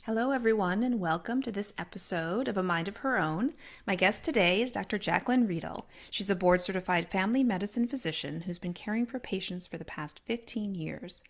Hello, everyone, and welcome to this episode of A Mind of Her Own. My guest today is Dr. Jacqueline Riedel. She's a board certified family medicine physician who's been caring for patients for the past 15 years.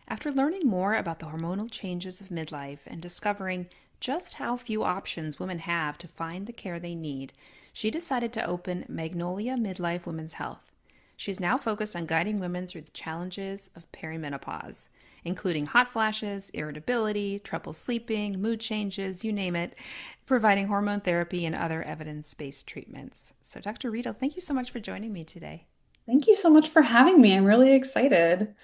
After learning more about the hormonal changes of midlife and discovering just how few options women have to find the care they need, she decided to open Magnolia Midlife Women's Health. She's now focused on guiding women through the challenges of perimenopause, including hot flashes, irritability, trouble sleeping, mood changes, you name it, providing hormone therapy and other evidence-based treatments. So, Dr. Riedel, thank you so much for joining me today. Thank you so much for having me. I'm really excited.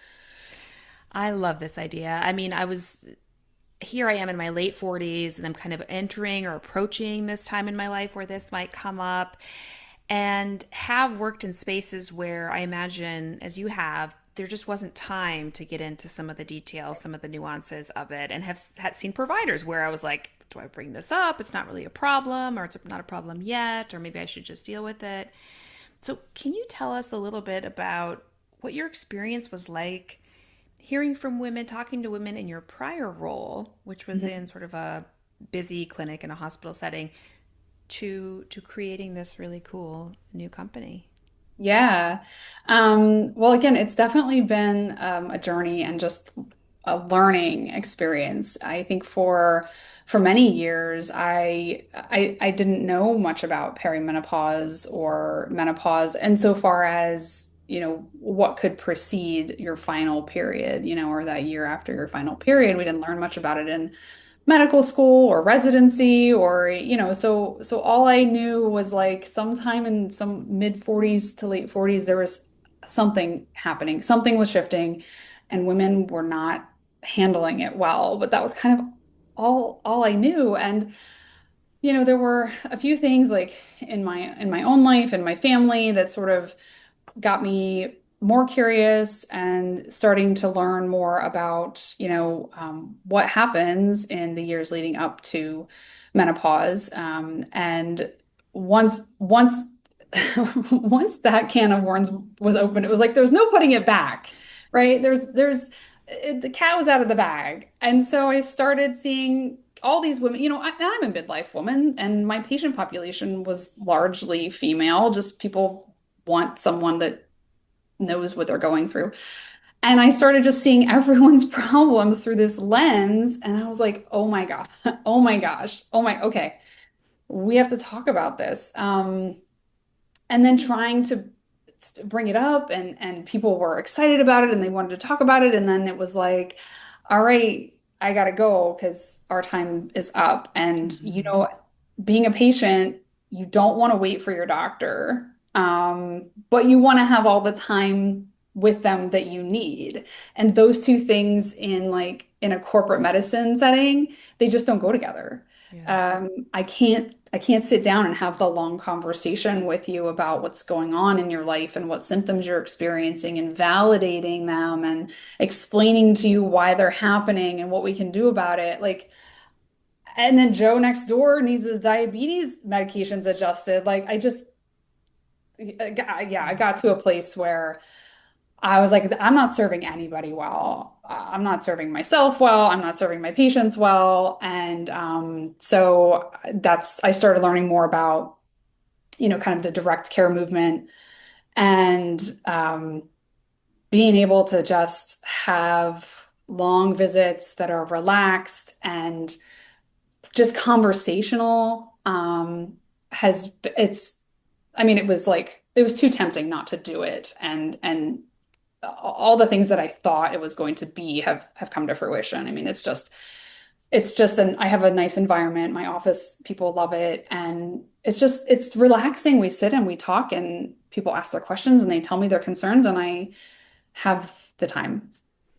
I love this idea. I mean, here I am in my late 40s and I'm kind of entering or approaching this time in my life where this might come up, and have worked in spaces where I imagine, as you have, there just wasn't time to get into some of the details, some of the nuances of it, and have had seen providers where I was like, do I bring this up? It's not really a problem, or it's not a problem yet, or maybe I should just deal with it. So, can you tell us a little bit about what your experience was like hearing from women, talking to women in your prior role, which was Mhm. in sort of a busy clinic in a hospital setting, to creating this really cool new company? Yeah. Well, again, it's definitely been a journey and just a learning experience. I think for many years, I didn't know much about perimenopause or menopause, insofar as, what could precede your final period, or that year after your final period. We didn't learn much about it in medical school or residency, or so all I knew was like sometime in some mid 40s to late 40s there was something happening, something was shifting, and women were not handling it well. But that was kind of all I knew. And there were a few things, like in my own life and my family, that sort of got me more curious and starting to learn more about, what happens in the years leading up to menopause. And once once that can of worms was opened, it was like there's no putting it back, right? The cat was out of the bag. And so I started seeing all these women, I'm a midlife woman, and my patient population was largely female, just people want someone that knows what they're going through. And I started just seeing everyone's problems through this lens. And I was like, oh my God, oh my gosh, okay, we have to talk about this. And then trying to bring it up, and people were excited about it and they wanted to talk about it. And then it was like, all right, I gotta go because our time is up. And, Mm-hmm. being a patient, you don't want to wait for your doctor, but you want to have all the time with them that you need. And those two things, in a corporate medicine setting, they just don't go together. Yeah. I can't sit down and have the long conversation with you about what's going on in your life and what symptoms you're experiencing, and validating them and explaining to you why they're happening and what we can do about it. And then Joe next door needs his diabetes medications adjusted. Yeah, I Yeah. got to a place where I was like, I'm not serving anybody well. I'm not serving myself well. I'm not serving my patients well. And so I started learning more about, kind of the direct care movement, and being able to just have long visits that are relaxed and just conversational. Has it's I mean, it was too tempting not to do it. And all the things that I thought it was going to be have come to fruition. I mean, it's just an I have a nice environment. My office people love it, and it's relaxing. We sit and we talk, and people ask their questions and they tell me their concerns, and I have the time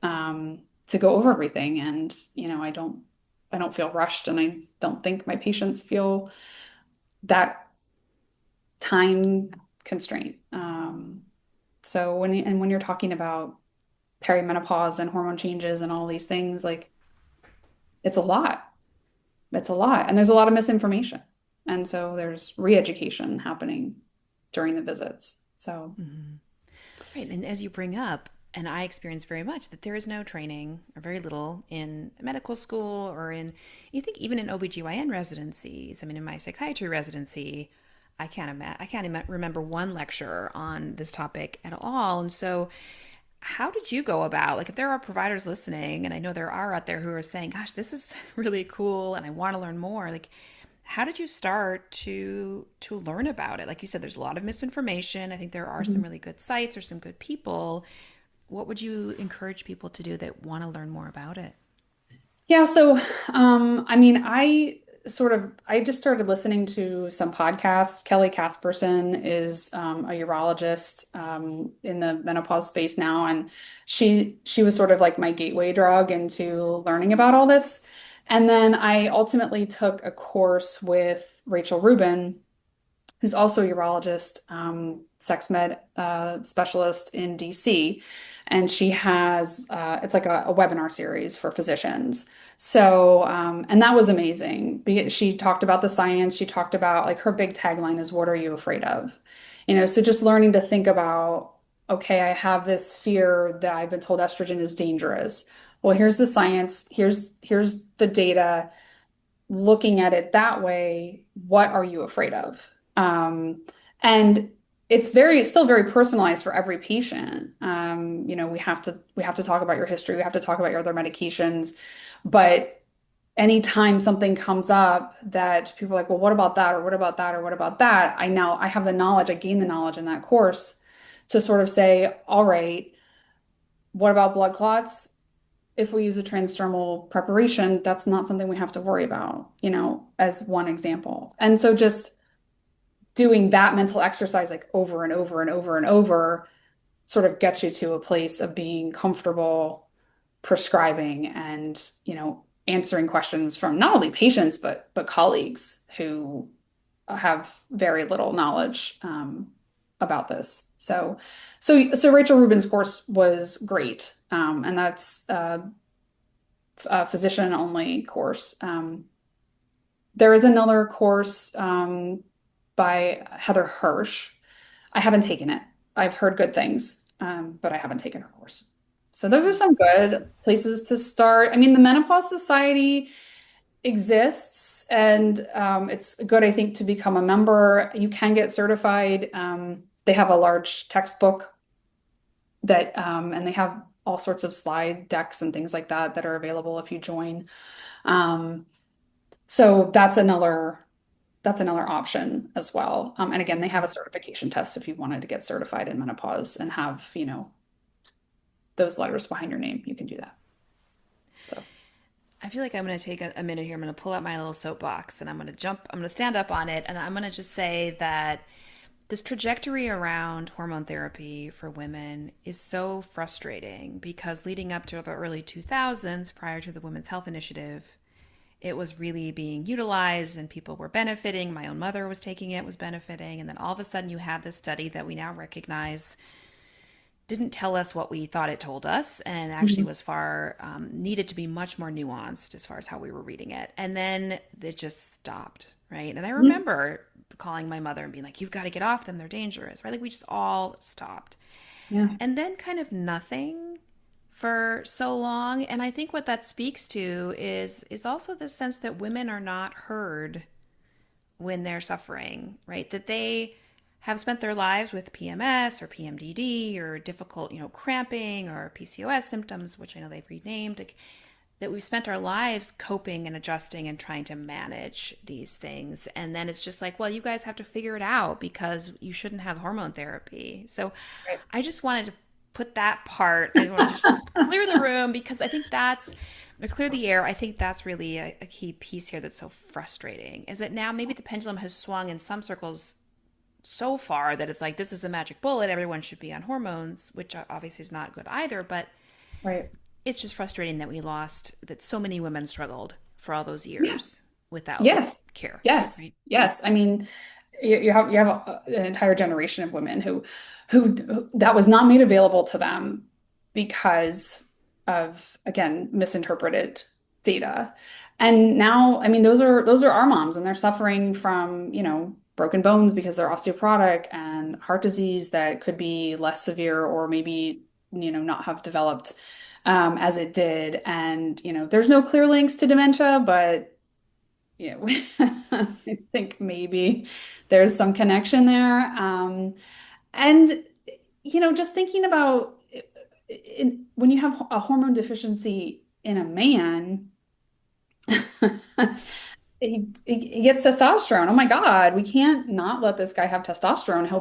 to go over everything. And I don't feel rushed, and I don't think my patients feel that time constraint. So when you're talking about perimenopause and hormone changes and all these things, like, it's a lot. It's a lot. And there's a lot of misinformation. And so there's re-education happening during the visits. So Mm-hmm. Right. And as you bring up, and I experience very much that there is no training or very little in medical school or in, you think even in OBGYN residencies. I mean, in my psychiatry residency, I can't remember one lecture on this topic at all. And so how did you go about, like, if there are providers listening, and I know there are out there who are saying, gosh, this is really cool and I want to learn more, like, how did you start to learn about it? Like you said, there's a lot of misinformation. I think there are some Mhm. really good sites or some good people. What would you encourage people to do that want to learn more about it? Yeah, so I mean, I just started listening to some podcasts. Kelly Casperson is a urologist in the menopause space now, and she was sort of like my gateway drug into learning about all this. And then I ultimately took a course with Rachel Rubin, who's also a urologist, sex med specialist in DC. And she has, it's like a webinar series for physicians. So, and that was amazing. She talked about the science. She talked about, like, her big tagline is, "What are you afraid of?" So just learning to think about, okay, I have this fear that I've been told estrogen is dangerous. Well, here's the science. Here's the data. Looking at it that way, what are you afraid of? And it's still very personalized for every patient. We have to talk about your history, we have to talk about your other medications, but anytime something comes up that people are like, well, what about that, or what about that, or what about that? I have the knowledge, I gain the knowledge in that course to sort of say, all right, what about blood clots? If we use a transdermal preparation, that's not something we have to worry about, as one example. And so just doing that mental exercise like over and over and over and over sort of gets you to a place of being comfortable prescribing and, answering questions from not only patients but colleagues who have very little knowledge about this. So Rachel Rubin's course was great, and that's a physician only course. There is another course by Heather Hirsch. I haven't taken it. I've heard good things, but I haven't taken her course. So those are some good places to start. I mean, the Menopause Society exists, and it's good, I think, to become a member. You can get certified. They have a large textbook and they have all sorts of slide decks and things like that that are available if you join. Um, so that's another option as well. And again, they have a certification test if you wanted to get certified in menopause and have, those letters behind your name, you can do that. So, I feel like I'm going to take a minute here. I'm going to pull out my little soapbox and I'm going to stand up on it. And I'm going to just say that this trajectory around hormone therapy for women is so frustrating because leading up to the early 2000s, prior to the Women's Health Initiative, it was really being utilized and people were benefiting. My own mother was taking it, was benefiting. And then all of a sudden you have this study that we now recognize didn't tell us what we thought it told us and actually mhm. was far needed to be much more nuanced as far as how we were reading it. And then it just stopped, right? And I Yeah. remember calling my mother and being like, you've got to get off them, they're dangerous, right? Like we just all stopped. Yeah. And then kind of nothing for so long. And I think what that speaks to is also the sense that women are not heard when they're suffering, right? That they have spent their lives with PMS or PMDD or difficult, cramping or PCOS symptoms, which I know they've renamed, like, that we've spent our lives coping and adjusting and trying to manage these things. And then it's just like, well, you guys have to figure it out because you shouldn't have hormone therapy. So Right. I just wanted to put that part, I want to just clear the room because I think or clear the air. I think that's really a key piece here that's so frustrating is that now maybe the pendulum has swung in some circles so far that it's like this is the magic bullet, everyone should be on hormones, which obviously is not good either, but Right. it's just frustrating that so many women struggled for all those Yeah. years without Yes. care, Yes. right? Yes. I mean, you have an entire generation of women who that was not made available to them because of, again, misinterpreted data. And now, I mean, those are our moms, and they're suffering from, broken bones because they're osteoporotic and heart disease that could be less severe or maybe not have developed as it did. And, there's no clear links to dementia, but I think maybe there's some connection there. And, just thinking about when you have a hormone deficiency in a man, he gets testosterone. Oh my God, we can't not let this guy have testosterone. He'll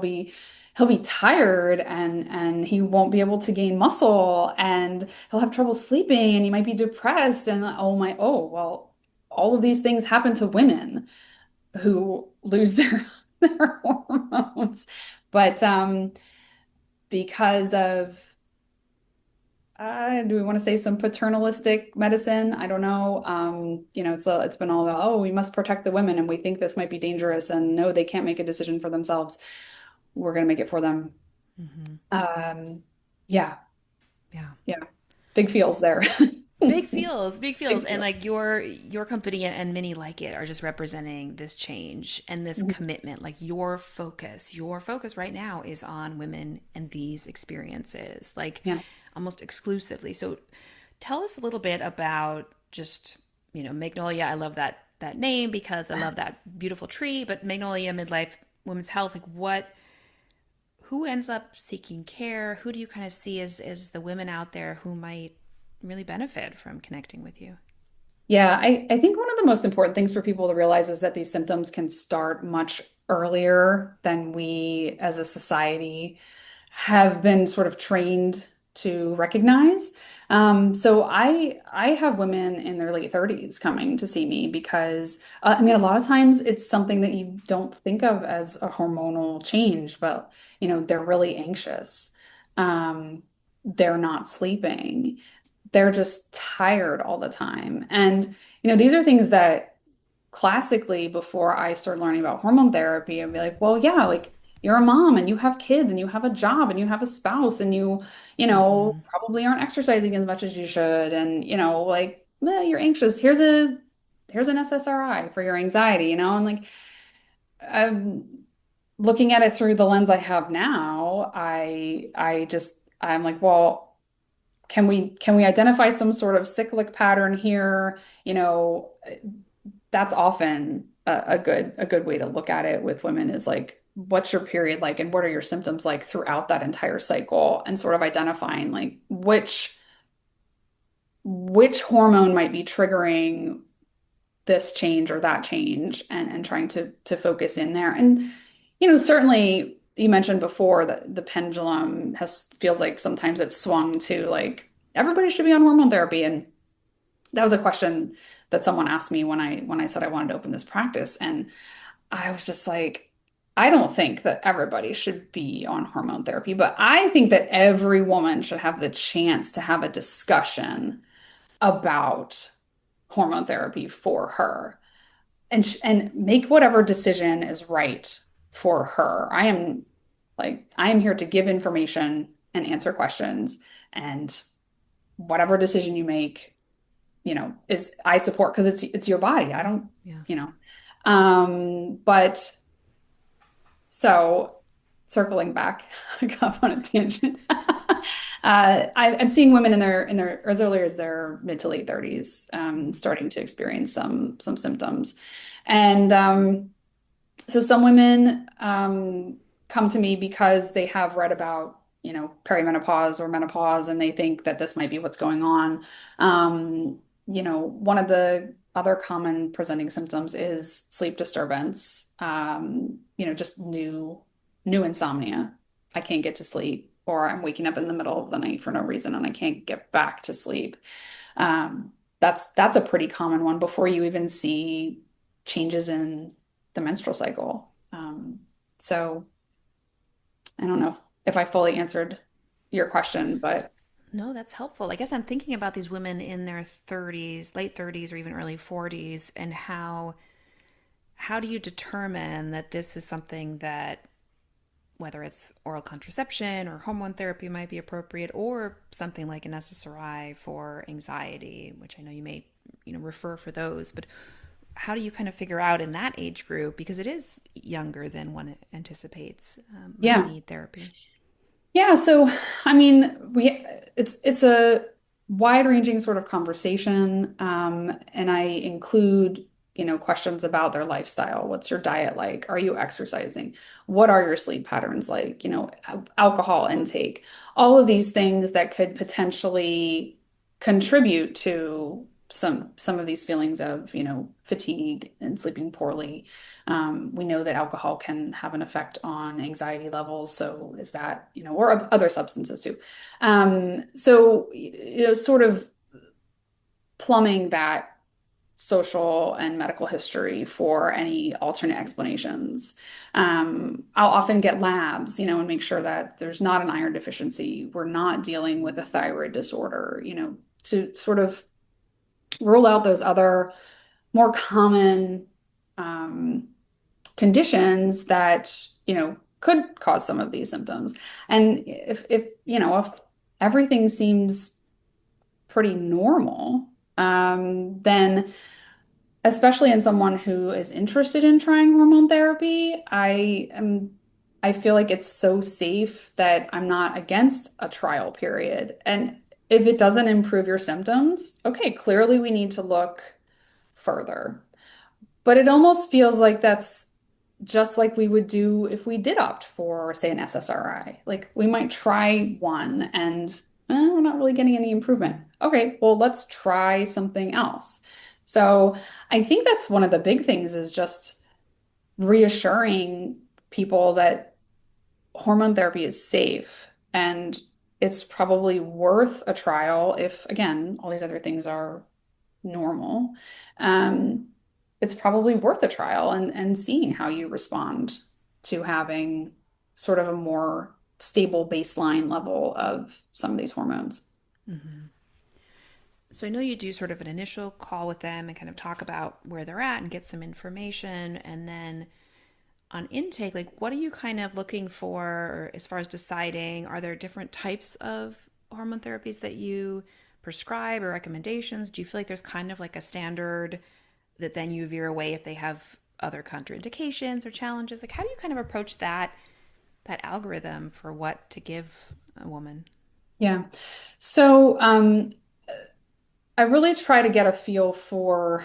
be tired and he won't be able to gain muscle and he'll have trouble sleeping and he might be depressed and well, all of these things happen to women who lose their hormones. But because of do we want to say some paternalistic medicine? I don't know. It's been all about, oh, we must protect the women and we think this might be dangerous and no, they can't make a decision for themselves. We're going to make it for them. Hmm. Yeah, Yeah. yeah. Big feels there. Big feels, Big and feels. like your company and many like it are just representing this change and this commitment. Like your focus right now is on women and these experiences, like Yeah. almost exclusively. So, tell us a little bit about just Magnolia. I love that name because I love that beautiful tree. But Magnolia Midlife Women's Health, like who ends up seeking care? Who do you kind of see as the women out there who might really benefit from connecting with you? Yeah, I think one of the most important things for people to realize is that these symptoms can start much earlier than we as a society have been sort of trained to recognize. So I have women in their late 30s coming to see me because I mean a lot of times it's something that you don't think of as a hormonal change, but they're really anxious. Um, they're not sleeping. They're just tired all the time. And these are things that classically before I started learning about hormone therapy, I'd be like, well, yeah, like you're a mom and you have kids and you have a job and you have a spouse and Mm-hmm. probably aren't exercising as much as you should. And, like, well, you're anxious. Here's an SSRI for your anxiety, and like I'm looking at it through the lens I have now, I'm like, well, can we identify some sort of cyclic pattern here? That's often a good way to look at it with women is like, what's your period like and what are your symptoms like throughout that entire cycle and sort of identifying like which hormone might be triggering this change or that change and trying to focus in there. And certainly you mentioned before that the pendulum has feels like sometimes it's swung to like everybody should be on hormone therapy. And that was a question that someone asked me when I said I wanted to open this practice. And I was just like, I don't think that everybody should be on hormone therapy, but I think that every woman should have the chance to have a discussion about hormone therapy for her and make whatever decision is right for her. I am here to give information and answer questions and whatever decision you make, is I support because it's your body. I don't, Yeah. you know. But so circling back, I got on a tangent. I'm seeing women in their as early as their mid to late 30s, starting to experience some symptoms, and so some women come to me because they have read about, perimenopause or menopause, and they think that this might be what's going on. One of the other common presenting symptoms is sleep disturbance. Just new insomnia. I can't get to sleep, or I'm waking up in the middle of the night for no reason and I can't get back to sleep. That's a pretty common one before you even see changes in the menstrual cycle. So I don't know if I fully answered your question, but No, that's helpful. I guess I'm thinking about these women in their 30s, late 30s, or even early 40s, and how do you determine that this is something that whether it's oral contraception or hormone therapy might be appropriate, or something like an SSRI for anxiety, which I know you may refer for those, but how do you kind of figure out in that age group, because it is younger than one anticipates, might yeah. need therapy? Yeah, so I mean, it's a wide-ranging sort of conversation, and I include, questions about their lifestyle. What's your diet like? Are you exercising? What are your sleep patterns like? Alcohol intake. All of these things that could potentially contribute to some of these feelings of, fatigue and sleeping poorly. We know that alcohol can have an effect on anxiety levels. So is that, or other substances too. So, sort of plumbing that social and medical history for any alternate explanations. I'll often get labs, and make sure that there's not an iron deficiency. We're not dealing with a thyroid disorder, to sort of rule out those other more common um, conditions that, could cause some of these symptoms. And if everything seems pretty normal, then especially in someone who is interested in trying hormone therapy, I feel like it's so safe that I'm not against a trial period. And if it doesn't improve your symptoms, okay, clearly we need to look further. But it almost feels like that's just like we would do if we did opt for, say, an SSRI. Like we might try one and we're not really getting any improvement. Okay, well, let's try something else. So I think that's one of the big things is just reassuring people that hormone therapy is safe and it's probably worth a trial if, again, all these other things are normal. Um, it's probably worth a trial and seeing how you respond to having sort of a more stable baseline level of some of these hormones. Mm-hmm. So I know you do sort of an initial call with them and kind of talk about where they're at and get some information. And then on intake, like what are you kind of looking for as far as deciding? Are there different types of hormone therapies that you prescribe or recommendations? Do you feel like there's kind of like a standard that then you veer away if they have other contraindications or challenges? Like how do you kind of approach that algorithm for what to give a woman? Yeah. So I really try to get a feel for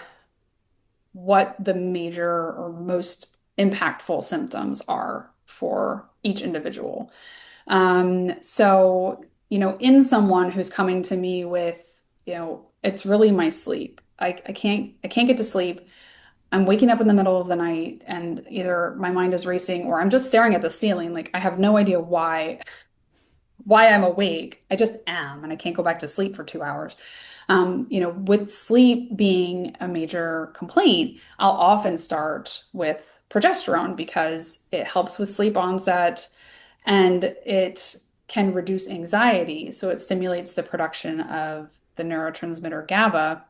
what the major or most impactful symptoms are for each individual. So, in someone who's coming to me with, it's really my sleep. I can't get to sleep. I'm waking up in the middle of the night and either my mind is racing or I'm just staring at the ceiling. Like I have no idea why I'm awake. I just am, and I can't go back to sleep for 2 hours. With sleep being a major complaint, I'll often start with progesterone because it helps with sleep onset and it can reduce anxiety. So it stimulates the production of the neurotransmitter GABA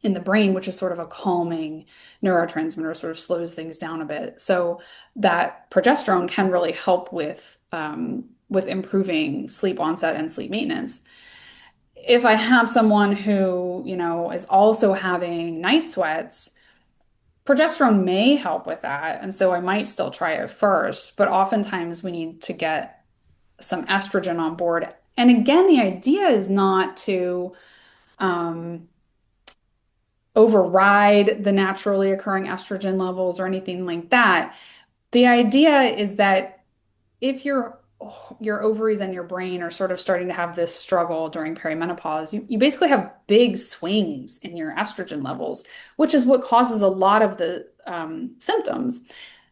in the brain, which is sort of a calming neurotransmitter, sort of slows things down a bit. So that progesterone can really help with improving sleep onset and sleep maintenance. If I have someone who, is also having night sweats, progesterone may help with that. And so I might still try it first, but oftentimes we need to get some estrogen on board. And again, the idea is not to um, override the naturally occurring estrogen levels or anything like that. The idea is that if your ovaries and your brain are sort of starting to have this struggle during perimenopause, you basically have big swings in your estrogen levels, which is what causes a lot of the symptoms.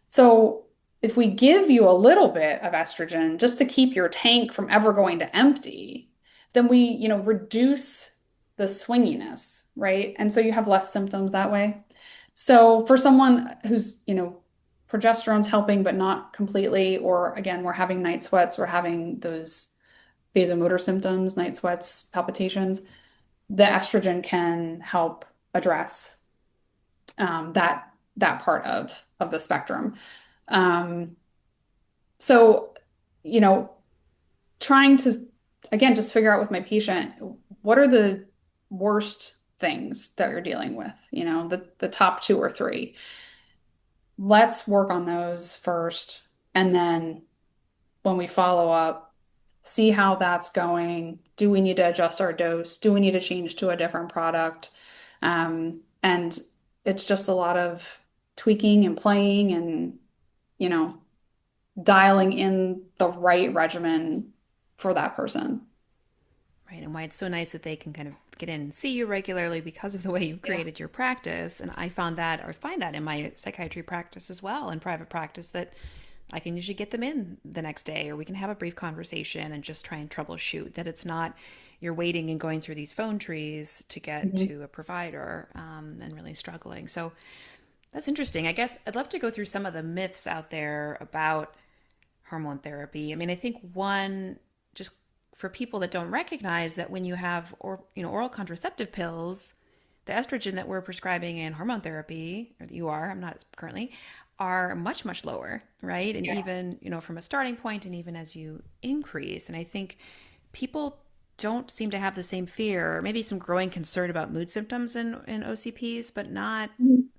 So if we give you a little bit of estrogen just to keep your tank from ever going to empty, then we, reduce the swinginess, right? And so you have less symptoms that way. So for someone who's, progesterone's helping, but not completely, or again, we're having night sweats, we're having those vasomotor symptoms, night sweats, palpitations, the estrogen can help address that part of the spectrum. Um, so, you know, trying to again just figure out with my patient what are the worst things that you're dealing with, the top two or three. Let's work on those first, and then when we follow up, see how that's going. Do we need to adjust our dose? Do we need to change to a different product? And it's just a lot of tweaking and playing and, you know, dialing in the right regimen for that person. Right. And why it's so nice that they can kind of get in and see you regularly because of the way you've Yeah. created your practice. And I found that, or find that in my psychiatry practice as well, in private practice, that I can usually get them in the next day, or we can have a brief conversation and just try and troubleshoot. That it's not you're waiting and going through these phone trees to get Mhm. to a provider, and really struggling. So that's interesting. I guess I'd love to go through some of the myths out there about hormone therapy. I mean, I think one, just for people that don't recognize that when you have oral contraceptive pills, the estrogen that we're prescribing in hormone therapy, or that you are, I'm not currently, are much, much lower, right? And Yes. even, from a starting point and even as you increase. And I think people don't seem to have the same fear, or maybe some growing concern about mood symptoms in OCPs, but not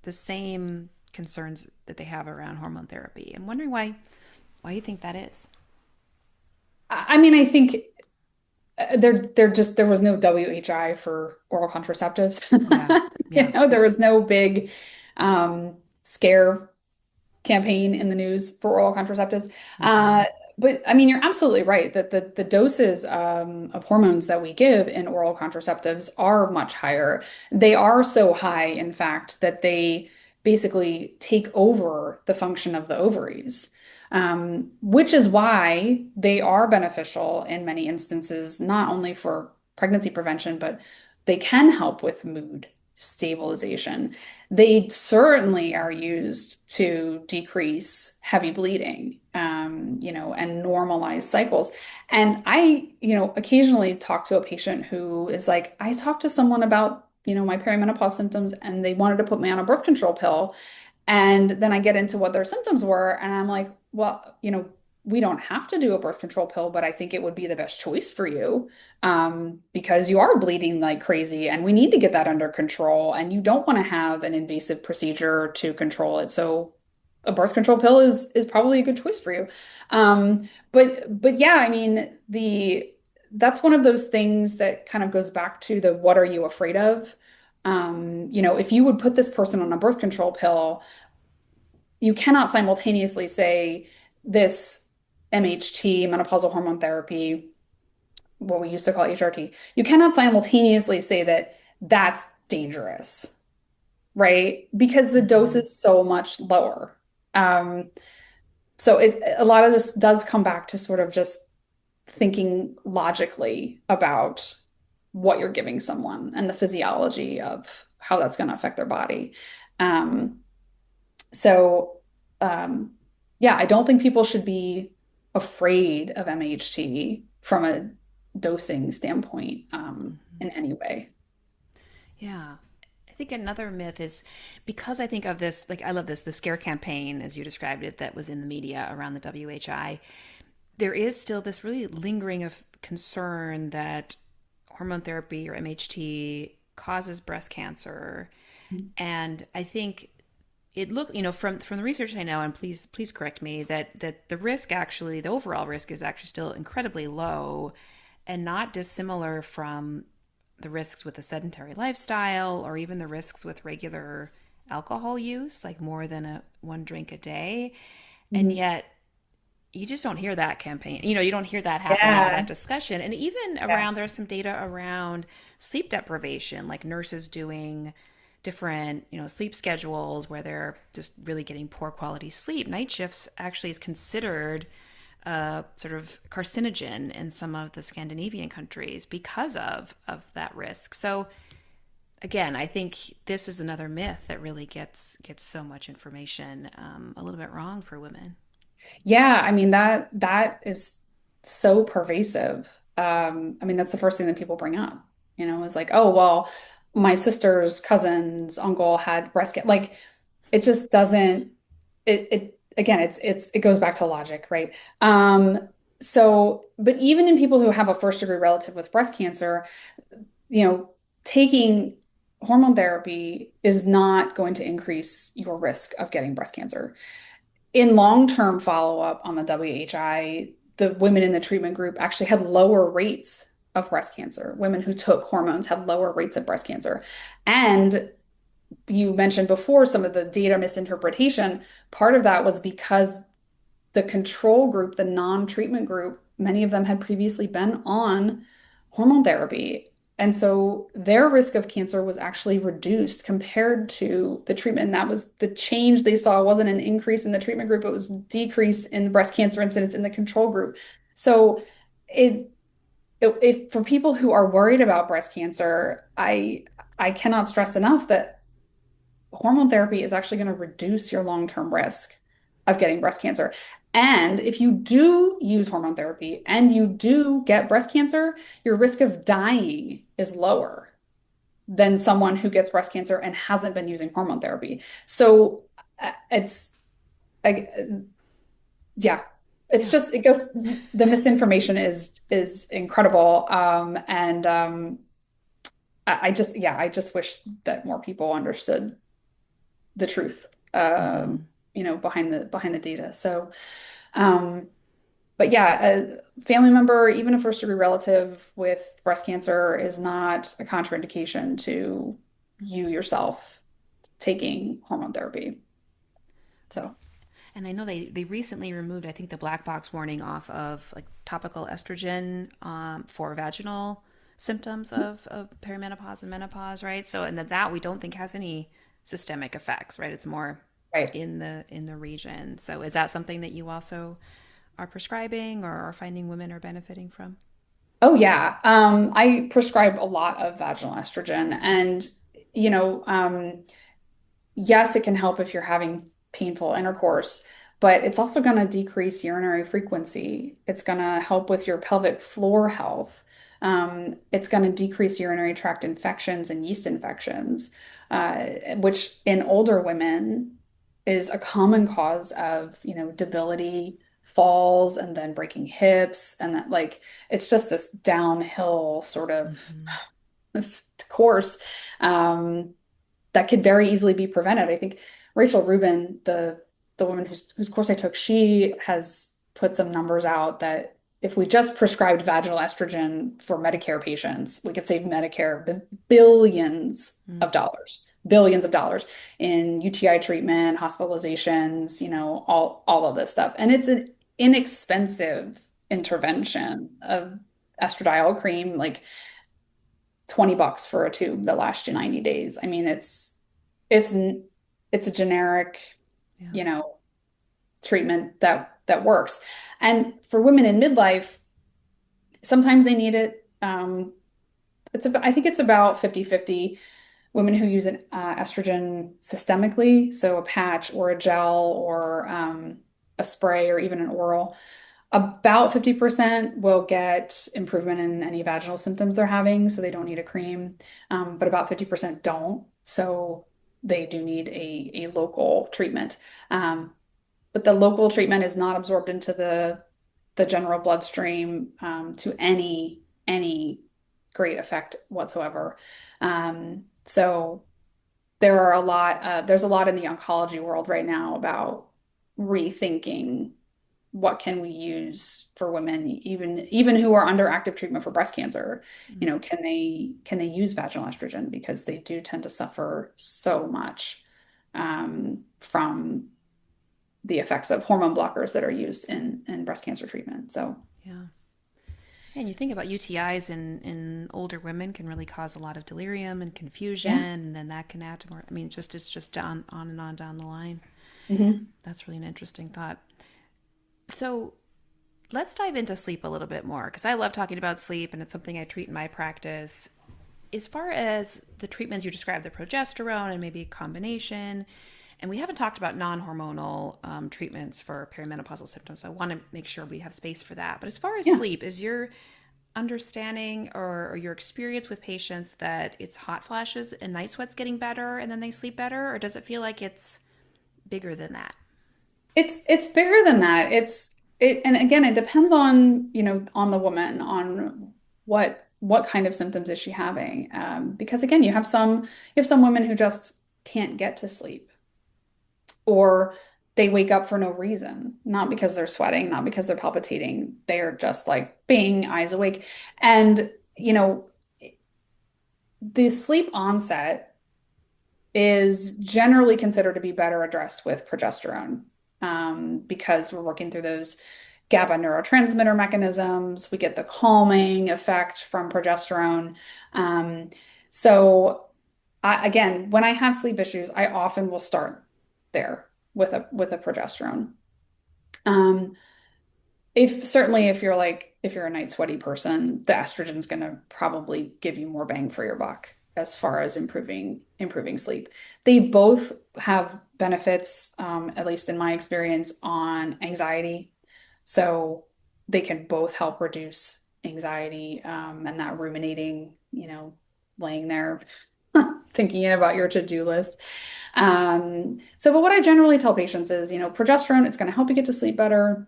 the same concerns that they have around hormone therapy. I'm wondering why you think that is. I mean, I think there was no WHI for oral contraceptives. Yeah, You yeah. know, there was no big scare campaign in the news for oral contraceptives. Mm-hmm. But I mean, you're absolutely right that the doses of hormones that we give in oral contraceptives are much higher. They are so high, in fact, that they basically take over the function of the ovaries. Which is why they are beneficial in many instances, not only for pregnancy prevention, but they can help with mood stabilization. They certainly are used to decrease heavy bleeding, and normalize cycles. And I occasionally talk to a patient who is like, I talked to someone about, my perimenopause symptoms and they wanted to put me on a birth control pill. And then I get into what their symptoms were, and I'm like, well, we don't have to do a birth control pill, but I think it would be the best choice for you, because you are bleeding like crazy, and we need to get that under control, and you don't want to have an invasive procedure to control it. So a birth control pill is probably a good choice for you. But yeah, I mean, the that's one of those things that kind of goes back to the what are you afraid of? If you would put this person on a birth control pill, you cannot simultaneously say this MHT, menopausal hormone therapy, what we used to call HRT, you cannot simultaneously say that that's dangerous, right? Because the dose Mm-hmm. is so much lower. Um, so a lot of this does come back to sort of just thinking logically about what you're giving someone and the physiology of how that's going to affect their body. Um, So, um, yeah, I don't think people should be afraid of MHT from a dosing standpoint, Mm-hmm. in any way. Yeah. I think another myth is, because I think of this, like I love this, the scare campaign, as you described it, that was in the media around the WHI. There is still this really lingering of concern that hormone therapy or MHT causes breast cancer. And I think it look from the research I know, and please correct me, that the risk, actually the overall risk, is actually still incredibly low and not dissimilar from the risks with a sedentary lifestyle, or even the risks with regular alcohol use, like more than one drink a day. And Mhm. yet you just don't hear that campaign. You don't hear that happening, or Yeah. that discussion. And even Yeah. around, there's some data around sleep deprivation, like nurses doing different, sleep schedules where they're just really getting poor quality sleep. Night shifts actually is considered sort of carcinogen in some of the Scandinavian countries because of that risk. So again, I think this is another myth that really gets so much information a little bit wrong for women. Yeah, I mean that is so pervasive. I mean, that's the first thing that people bring up, is like, oh, well, my sister's cousin's uncle had breast cancer. Like, it just doesn't, it again, it goes back to logic, right? But even in people who have a first degree relative with breast cancer, you know, taking hormone therapy is not going to increase your risk of getting breast cancer. In long-term follow-up on the WHI, the women in the treatment group actually had lower rates of breast cancer. Women who took hormones had lower rates of breast cancer. And you mentioned before some of the data misinterpretation. Part of that was because the control group, the non-treatment group, many of them had previously been on hormone therapy. And so their risk of cancer was actually reduced compared to the treatment. And that was the change they saw wasn't an increase in the treatment group, it was decrease in breast cancer incidence in the control group. So it, if for people who are worried about breast cancer, I cannot stress enough that hormone therapy is actually going to reduce your long-term risk of getting breast cancer. And if you do use hormone therapy and you do get breast cancer, your risk of dying is lower than someone who gets breast cancer and hasn't been using hormone therapy. So it's, I, yeah, it's Yeah. just, it goes, the misinformation is incredible. I just, yeah, I just wish that more people understood the truth, Hmm. behind the data. So, um, but yeah, a family member, even a first degree relative with breast cancer, is not a contraindication to you yourself taking hormone therapy. So, And I know they recently removed, I think, the black box warning off of like topical estrogen for vaginal symptoms of perimenopause and menopause, right? So, and that we don't think has any systemic effects, right? It's more right. in the region. So, is that something that you also are prescribing or are finding women are benefiting from? Oh yeah. I prescribe a lot of vaginal estrogen and, you know, yes, it can help if you're having painful intercourse, but it's also going to decrease urinary frequency. It's going to help with your pelvic floor health. It's going to decrease urinary tract infections and yeast infections, which in older women is a common cause of, debility, falls, and then breaking hips. And that, like, it's just this downhill sort of Mm-hmm. this course. Um, that could very easily be prevented. I think Rachel Rubin, the woman whose course I took, she has put some numbers out that if we just prescribed vaginal estrogen for Medicare patients, we could save Medicare billions of dollars in UTI treatment, hospitalizations, all of this stuff. And it's an inexpensive intervention of estradiol cream, like $20 for a tube that lasts you 90 days. I mean, it's it's a generic, Yeah. you know, treatment that works. And for women in midlife, sometimes they need it. I think it's about 50-50 women who use an estrogen systemically, so a patch or a gel or a spray or even an oral. About 50% will get improvement in any vaginal symptoms they're having, so they don't need a cream. But about 50% don't, so they do need a local treatment. But the local treatment is not absorbed into the general bloodstream to any great effect whatsoever. So there's a lot in the oncology world right now about rethinking what can we use for women, even who are under active treatment for breast cancer. Can they use vaginal estrogen because they do tend to suffer so much from the effects of hormone blockers that are used in breast cancer treatment. So Yeah. And you think about UTIs in older women can really cause a lot of delirium and confusion, yeah. and then that can add to more. I mean, just it's just on and on down the line. Mhm. That's really an interesting thought. So let's dive into sleep a little bit more because I love talking about sleep, and it's something I treat in my practice. As far as the treatments you described, the progesterone and maybe a combination, and we haven't talked about non-hormonal treatments for perimenopausal symptoms, so I want to make sure we have space for that. But as far as Yeah. sleep, is your understanding or your experience with patients that it's hot flashes and night sweats getting better and then they sleep better, or does it feel like it's bigger than that? It's bigger than that. And again, it depends on, on the woman, on what kind of symptoms is she having. Because again, you have some women who just can't get to sleep, or they wake up for no reason, not because they're sweating, not because they're palpitating. They are just like bing, eyes awake. And, the sleep onset is generally considered to be better addressed with progesterone, because we're working through those GABA neurotransmitter mechanisms. We get the calming effect from progesterone. Um, so again, when I have sleep issues, I often will start there with a progesterone. Um, if certainly if you're a night sweaty person, the estrogen's going to probably give you more bang for your buck as far as improving sleep. They both have benefits, at least in my experience, on anxiety. So they can both help reduce anxiety, and that ruminating, laying there thinking about your to-do list. But what I generally tell patients is, progesterone, it's going to help you get to sleep better.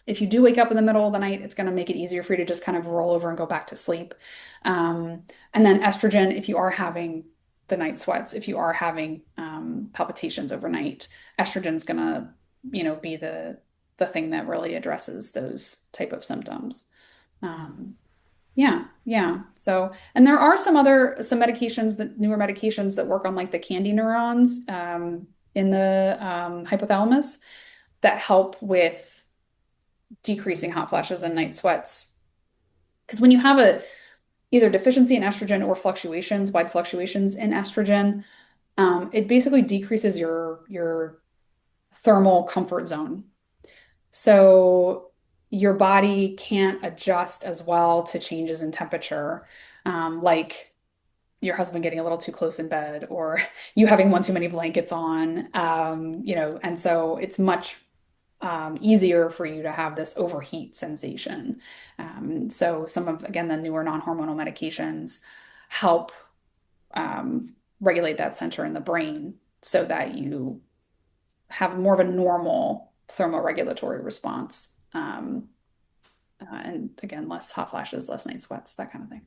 If you do wake up in the middle of the night, it's going to make it easier for you to just kind of roll over and go back to sleep. And then estrogen, if you are having the night sweats, if you are having palpitations overnight, estrogen's going to, be the thing that really addresses those type of symptoms. Um, yeah, yeah. So, and there are some medications, that newer medications that work on like the candy neurons in the hypothalamus that help with decreasing hot flashes and night sweats. Because when you have a either deficiency in estrogen or fluctuations, wide fluctuations in estrogen, it basically decreases your thermal comfort zone. So your body can't adjust as well to changes in temperature, like your husband getting a little too close in bed or you having one too many blankets on, and so it's much easier for you to have this overheat sensation. So some of, again, the newer non-hormonal medications help um, regulate that center in the brain so that you have more of a normal thermoregulatory response. And again, less hot flashes, less night sweats, that kind of thing.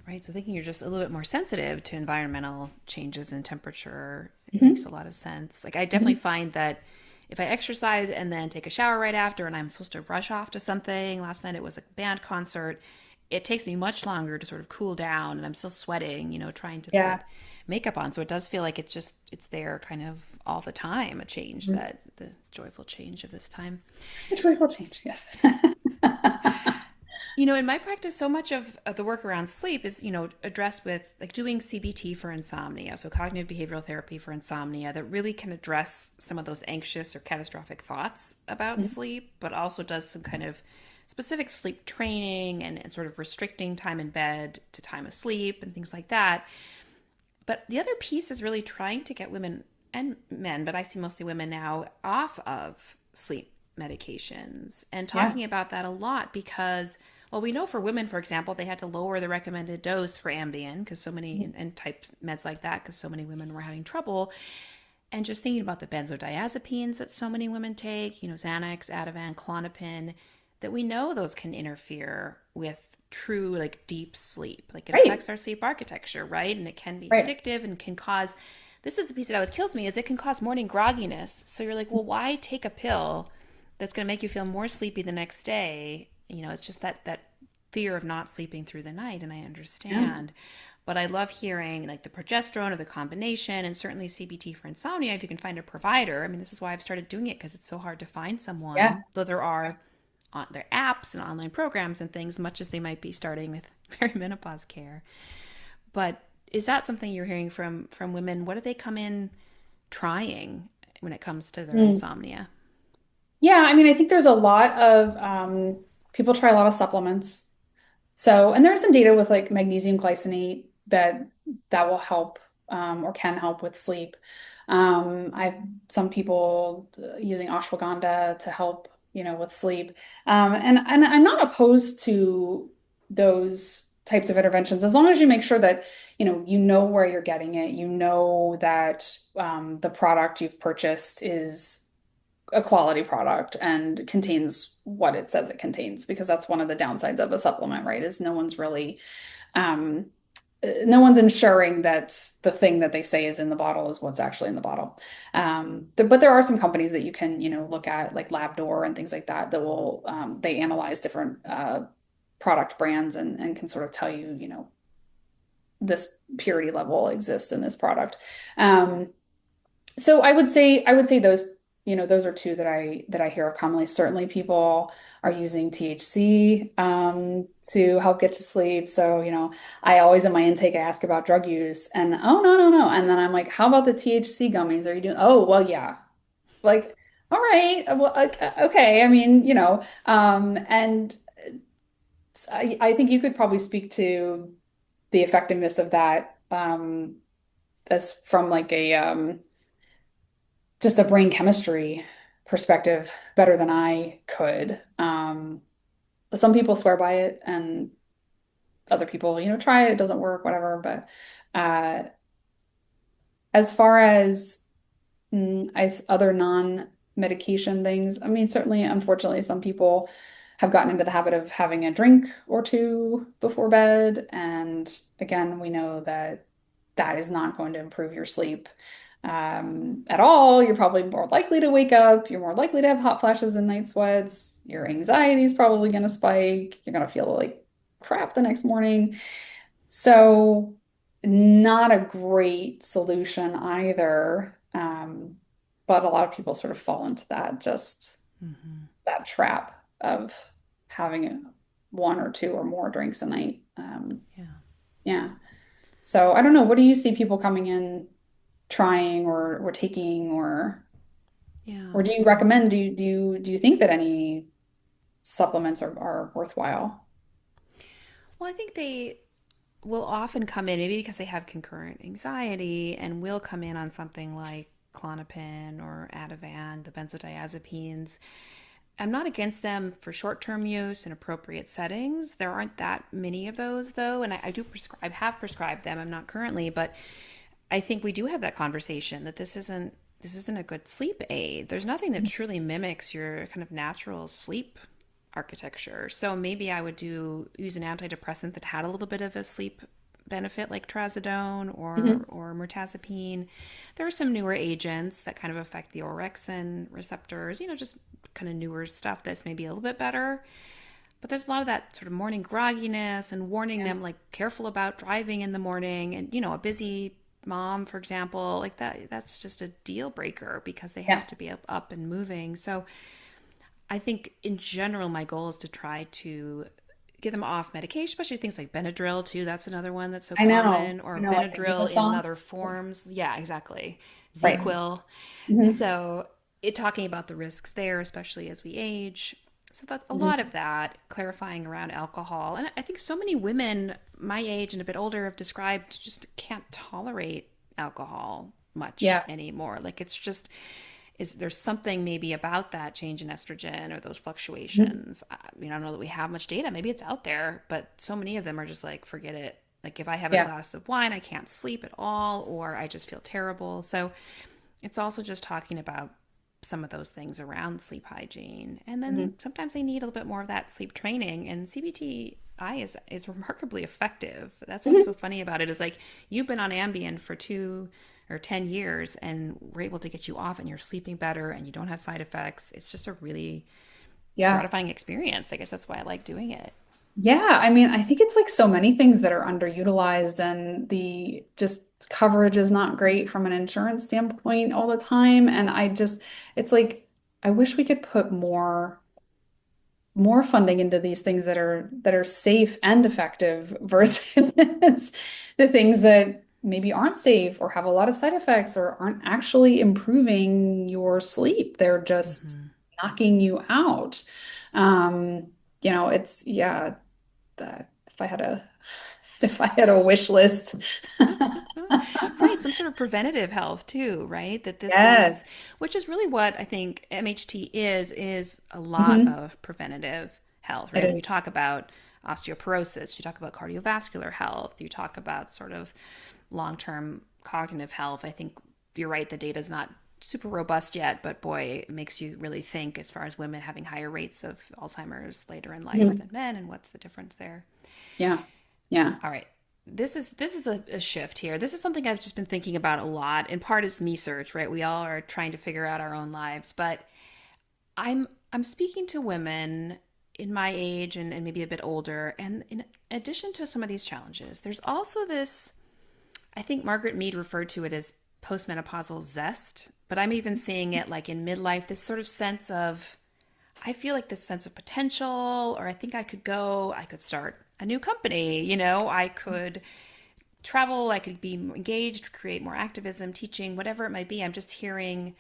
Right. So thinking you're just a little bit more sensitive to environmental changes in temperature, it makes a Mhm. lot of sense. Like I definitely Mhm. find that if I exercise and then take a shower right after and I'm supposed to rush off to something, last night it was a band concert, it takes me much longer to sort of cool down and I'm still sweating, trying to Yeah. put makeup on. So it does feel like it's there kind of all the time, a change, Mhm. that the joyful change of this time. Which will change, yes. In my practice, so much of the work around sleep is, addressed with like doing CBT for insomnia, so cognitive behavioral therapy for insomnia, that really can address some of those anxious or catastrophic thoughts about Mhm. sleep, but also does some kind of specific sleep training and sort of restricting time in bed to time asleep and things like that. But the other piece is really trying to get women and men, but I see mostly women now, off of sleep medications and Yeah. talking about that a lot because, well, we know for women, for example, they had to lower the recommended dose for Ambien because so many, and type meds like that, because so many women were having trouble. And just thinking about the benzodiazepines that so many women take, Xanax, Ativan, Klonopin, that we know those can interfere with true, like, deep sleep. Like, it Right. affects our sleep architecture, right? And it can be Right. addictive and can cause, this is the piece that always kills me, is it can cause morning grogginess. So you're like, well, why take a pill that's going to make you feel more sleepy the next day? It's just that fear of not sleeping through the night, and I Yeah. understand. But I love hearing like the progesterone or the combination, and certainly CBT for insomnia if you can find a provider. I mean, this is why I've started doing it, because it's so hard to find Yeah. someone, though there are on their apps and online programs and things, much as they might be starting with perimenopause care. But is that something you're hearing from women? What do they come in trying when it comes to their Mm. insomnia? Yeah, I mean, I think there's a lot of people try a lot of supplements. So, and there's some data with like magnesium glycinate that will help, or can help with sleep. I've some people using ashwagandha to help, with sleep. And I'm not opposed to those types of interventions as long as you make sure that, you know where you're getting it, you know that the product you've purchased is a quality product and contains what it says it contains, because that's one of the downsides of a supplement, right? Is no one's really um, no one's ensuring that the thing that they say is in the bottle is what's actually in the bottle. But there are some companies that you can, look at like Labdoor and things like that that will they analyze different product brands and can sort of tell you, this purity level exists in this product. Um, so I would say those are two that I hear of commonly. Certainly people are using THC to help get to sleep. So, I always in my intake I ask about drug use and oh no, no, no. And then I'm like, how about the THC gummies? Are you doing oh well yeah. Like, all right, well okay. I mean, and I think you could probably speak to the effectiveness of that as from like a just a brain chemistry perspective better than I could. Some people swear by it, and other people, try it, it doesn't work, whatever. But uh, as far as as other non-medication things, I mean, certainly, unfortunately, some people have gotten into the habit of having a drink or two before bed. And again, we know that that is not going to improve your sleep at all. You're probably more likely to wake up. You're more likely to have hot flashes and night sweats. Your anxiety is probably going to spike. You're going to feel like crap the next morning. So, not a great solution either. But a lot of people sort of fall into Mm-hmm. that trap of having one or two or more drinks a night. Yeah. Yeah. So I don't know. What do you see people coming in trying or taking or Yeah. do you recommend? Do you think that any supplements are worthwhile? Well, I think they will often come in, maybe because they have concurrent anxiety, and will come in on something like Klonopin or Ativan, the benzodiazepines. I'm not against them for short-term use in appropriate settings. There aren't that many of those, though, and I do prescribe, have prescribed them. I'm not currently, but I think we do have that conversation that this isn't a good sleep aid. There's nothing that truly mimics your kind of natural sleep architecture. So maybe I would use an antidepressant that had a little bit of a sleep benefit like trazodone or Hmm. or mirtazapine. There are some newer agents that kind of affect the orexin receptors, just kind of newer stuff that's maybe a little bit better. But there's a lot of that sort of morning grogginess and warning Yeah. them like careful about driving in the morning and a busy mom, for example, like that's just a deal breaker because they have Yeah. to be up and moving. So I think in general, my goal is to try to get them off medication, especially things like Benadryl too. That's another one that's so I know. common, or Like the diva Benadryl in song. other forms. Yeah, exactly. Right. ZQuil. Hmm. So talking about the risks there, especially as we age. So that's a lot Hmm. of that, clarifying around alcohol. And I think so many women my age and a bit older have described just can't tolerate alcohol much Yeah. anymore. Like it's just is there's something maybe about that change in estrogen or those Mhm. fluctuations. I mean, I don't know that we have much data. Maybe it's out there, but so many of them are just like, forget it. Like if I have a Yeah. glass of wine, I can't sleep at all, or I just feel terrible. So it's also just talking about some of those things around sleep hygiene. And then Hmm. sometimes they need a little bit more of that sleep training. And CBTI is remarkably effective. That's what's so Hmm. funny about it is like you've been on Ambien for 2 or 10 years and we're able to get you off and you're sleeping better and you don't have side effects. It's just a really Yeah. gratifying experience. I guess that's why I like doing it. Yeah, I mean, I think it's like so many things that are underutilized and the just coverage is not great from an insurance standpoint all the time. And it's like, I wish we could put more funding into these things that are safe and effective versus the things that maybe aren't safe or have a lot of side effects or aren't actually improving your sleep. They're just Mm-hmm. knocking you out. Um, it's yeah. If I had a if I had a wish list. Right, some sort of preventative health too, right? That this is, Yes, which is really what I think MHT is a lot hmm of preventative health, it right? When you is. talk about osteoporosis, you talk about cardiovascular health, you talk about sort of long-term cognitive health. I think you're right, the data is not super robust yet, but boy, it makes you really think as far as women having higher rates of Alzheimer's later in life Mhm. than men and what's the difference there. Yeah, yeah. All right. this is a shift here. This is something I've just been thinking about a lot. In part, is me search, right? We all are trying to figure out our own lives, but I'm speaking to women in my age and maybe a bit older, and in addition to some of these challenges, there's also this. I think Margaret Mead referred to it as postmenopausal zest, but I'm even seeing it like in midlife. This sort of sense of I feel like this sense of potential, or I think I could start a new company, I could travel, I could be engaged, create more activism, teaching, whatever it might be. I'm just hearing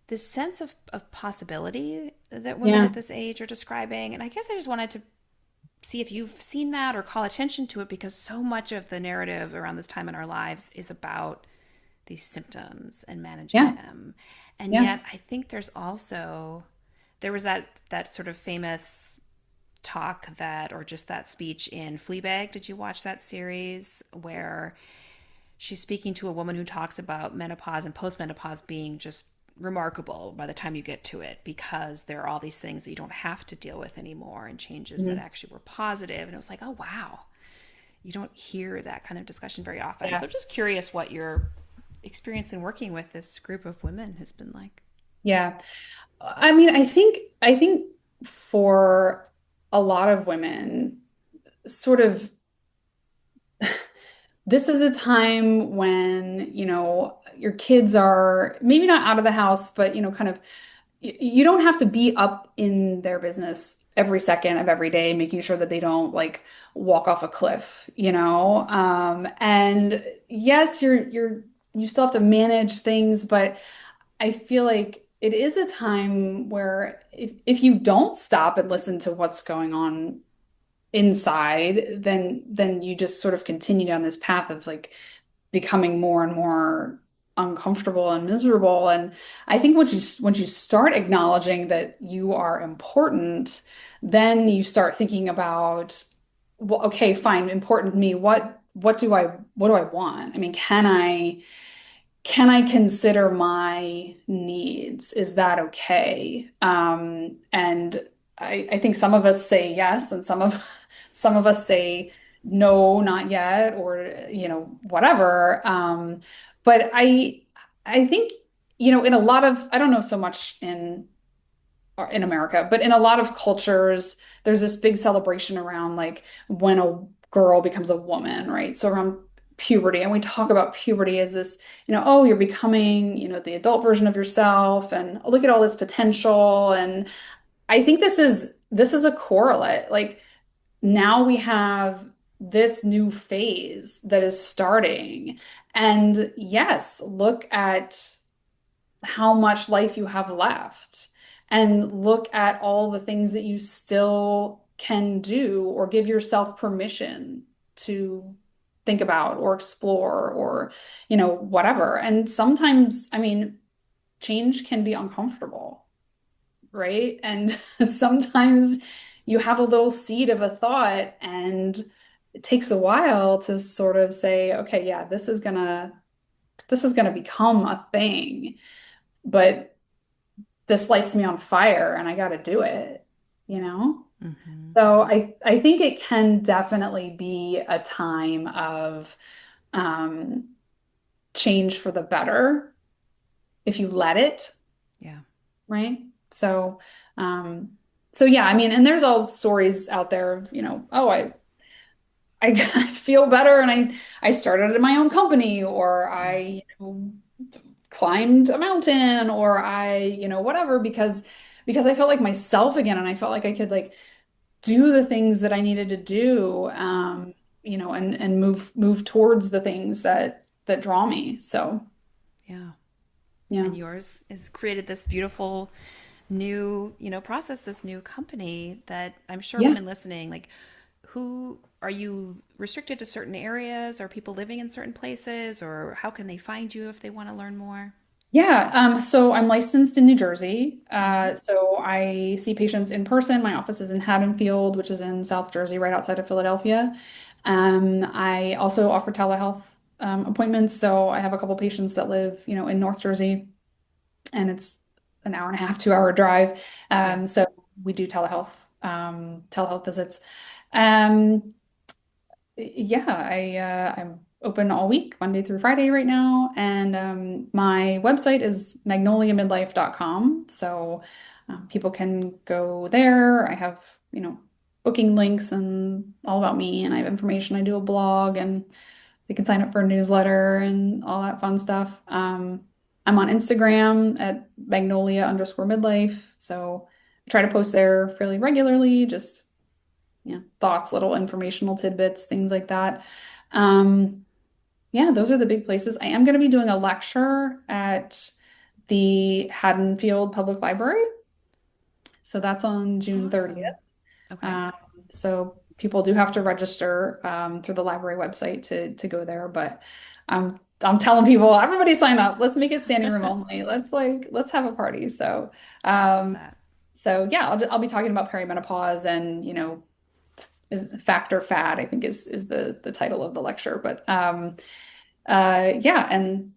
this sense of possibility that women Yeah. at this age are describing. And I guess I just wanted to see if you've seen that or call attention to it because so much of the narrative around this time in our lives is about these symptoms and managing Yeah. them. And Yeah. yet I think there was that sort of famous talk that or just that speech in Fleabag. Did you watch that series where she's speaking to a woman who talks about menopause and postmenopause being just remarkable by the time you get to it because there are all these things that you don't have to deal with anymore and changes that Mhm. actually were positive. And it was like, oh wow, you don't hear that kind of discussion very often. So Yeah. I'm just curious what your experience in working with this group of women has been like. Yeah. I mean, I think for a lot of women, sort of this is a time when, your kids are maybe not out of the house, but, kind of you don't have to be up in their business every second of every day, making sure that they don't like walk off a cliff, and yes, you still have to manage things, but I feel like it is a time where if you don't stop and listen to what's going on inside, then you just sort of continue down this path of like becoming more and more uncomfortable and miserable. And I think once you start acknowledging that you are important, then you start thinking about, well, okay, fine, important to me. What do I want? I mean, can I consider my needs? Is that okay? And I think some of us say yes, and some of us say no, not yet, or whatever. But I think in a lot of I don't know so much in America, but in a lot of cultures, there's this big celebration around like when a girl becomes a woman, right? So around puberty, and we talk about puberty as this, oh, you're becoming, the adult version of yourself, and look at all this potential. And I think this is a correlate. Like now we have this new phase that is starting. And yes, look at how much life you have left and look at all the things that you still can do or give yourself permission to think about or explore or whatever. And sometimes, I mean, change can be uncomfortable, right? And sometimes you have a little seed of a thought and it takes a while to sort of say, okay, yeah, this is gonna become a thing. But this lights me on fire and I got to do it, you know? Mm-hmm. So I think it can definitely be a time of um, change for the better if you let it, Yeah. right? Um, so yeah, I mean, and there's all stories out there of, oh, I feel better and I started my own company or Yeah. climbed a mountain or whatever because I felt like myself again and I felt like I could like do the things that I needed to do and move towards the things that draw me. So, Yeah. yeah. And yours has created this beautiful new, process, this new company that I'm sure Yeah. women listening, like, who are you restricted to certain areas? Are people living in certain places? Or how can they find you if they want to learn more? Yeah, so I'm licensed in New Jersey. Mm-hmm. So I see patients in person. My office is in Haddonfield, which is in South Jersey, right outside of Philadelphia. I also offer telehealth appointments. So I have a couple patients that live, in North Jersey, and it's an hour and a half, 2 hour drive. Yeah. So we do telehealth visits. Um, Yeah, I'm open all week, Monday through Friday right now, and my website is magnoliamidlife.com. So people can go there. I have, booking links and all about me, and I have information. I do a blog, and they can sign up for a newsletter and all that fun stuff. I'm on Instagram at Magnolia_midlife. So I try to post there fairly regularly, just thoughts, little informational tidbits, things like that. Um, yeah, those are the big places. I am going to be doing a lecture at the Haddonfield Public Library. So that's on June 30th. Awesome. Okay. Um, so people do have to register through the library website to go there, but I'm telling people, everybody sign up. Let's make it standing room only. Let's have a party. So I love um, that. yeah, I'll be talking about perimenopause and is factor fad, I think is the title of the lecture. But yeah, and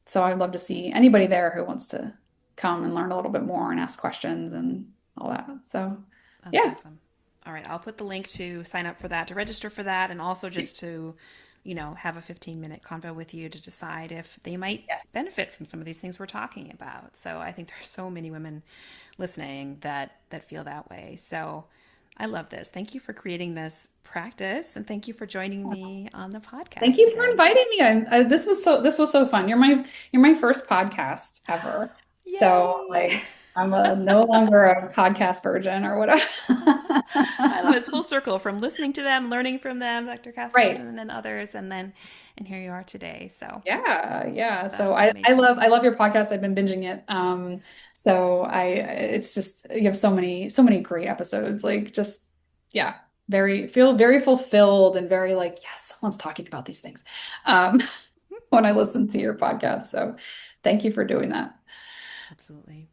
so I'd love to see anybody there who wants to come and learn a little bit more and ask questions and all that. So That's yeah. awesome. All right, I'll put the link to sign up for that, to register for that, and also just to, have a 15-minute convo with you to decide if they might Yes. benefit from some of these things we're talking about. So I think there's so many women listening that feel that way. So I love this. Thank you for creating this practice, and thank you for joining me on the Thank podcast you for today. inviting me. This was so fun. You're my first podcast ever. So Yay! like I'm no longer a podcast virgin or whatever. I love it. It's full circle from listening to them, learning from them, Dr. Right. Casperson and others, and here you are today. So Yeah, yeah. So that's I amazing. love your podcast. I've been binging it. So it's just you have so many great episodes. Like just yeah, feel very fulfilled and very like, yes, someone's talking about these things. Um, when I listen to your podcast. So thank you for doing that. Absolutely.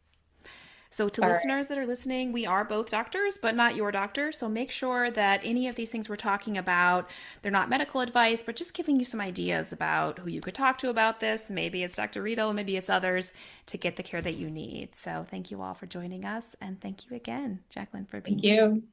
So, to All right. listeners that are listening, we are both doctors, but not your doctor. So, make sure that any of these things we're talking about, they're not medical advice, but just giving you some ideas about who you could talk to about this. Maybe it's Dr. Riedel, maybe it's others to get the care that you need. So, thank you all for joining us. And thank you again, Jacqueline, for being Thank here. you.